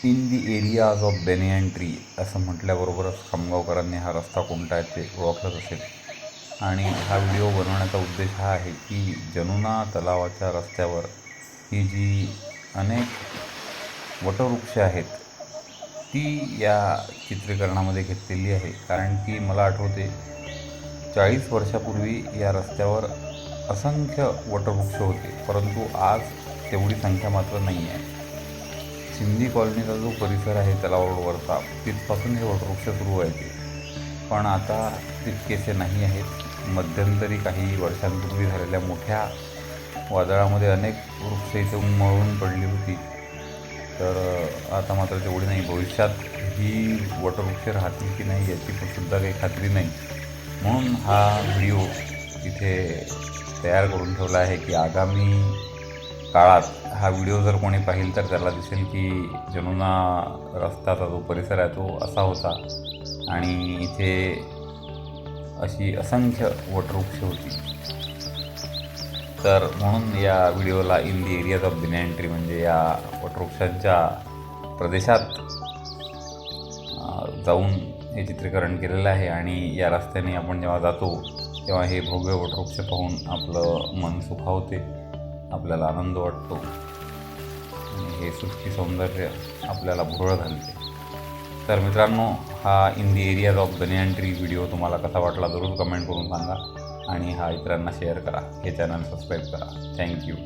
In the areas of banyan tree असं म्हटल्याबरोबरच खामगावकरांनी हा रस्ता कोणता आहे ते ओळखलंच असेल. आणि हा व्हिडिओ बनवण्याचा उद्देश हा आहे की जमुना तलावाच्या रस्त्यावर ही जी अनेक वटवृक्ष आहेत ती या चित्रीकरणामध्ये घेतलेली आहे. कारण की मला आठवते 40 वर्षापूर्वी या रस्त्यावर असंख्य वटवृक्ष होते, परंतु आज तेवढी संख्या मात्र नाही आहे. सिंधी कॉलनीचा जो परिसर आहे तलावावरचा, तिथपासून हे वटवृक्ष सुरू व्हायचे, पण आता तितकेसे नाही आहेत. मध्यंतरी काही वर्षांपूर्वी झालेल्या मोठ्या वादळामध्ये अनेक वृक्ष इथे उन्मळून पडली होती, तर आता मात्र तेवढी नाही. भविष्यात ही वटवृक्ष राहतील की नाही याची सुद्धा काही खात्री नाही. म्हणून हा व्हिडिओ इथे तयार करून ठेवला आहे की आगामी काळात हा व्हिडिओ जर कोणी पाहिल तर त्याला दिसेल की जमुना रस्त्याचा जो परिसर आहे तो असा होता आणि इथे अशी असंख्य वटवृक्ष होती. तर म्हणून या व्हिडिओला in the areas of banyan tree म्हणजे या वटवृक्षांच्या प्रदेशात जाऊन हे चित्रीकरण केलेलं आहे. आणि या रस्त्याने आपण जेव्हा जातो तेव्हा हे भव्य वटवृक्ष पाहून आपलं मन सुखावते, आपल्याला आनंद वाटतो आणि हे सृष्टी सौंदर्य आपल्याला भुरळ घालते. तर मित्रांनो, हा in the areas of banyan tree video तुम्हाला कसा वाटला जरूर कमेंट करून सांगा आणि हा इतरांना शेअर करा. हे चॅनल सबस्क्राईब करा. थँक्यू.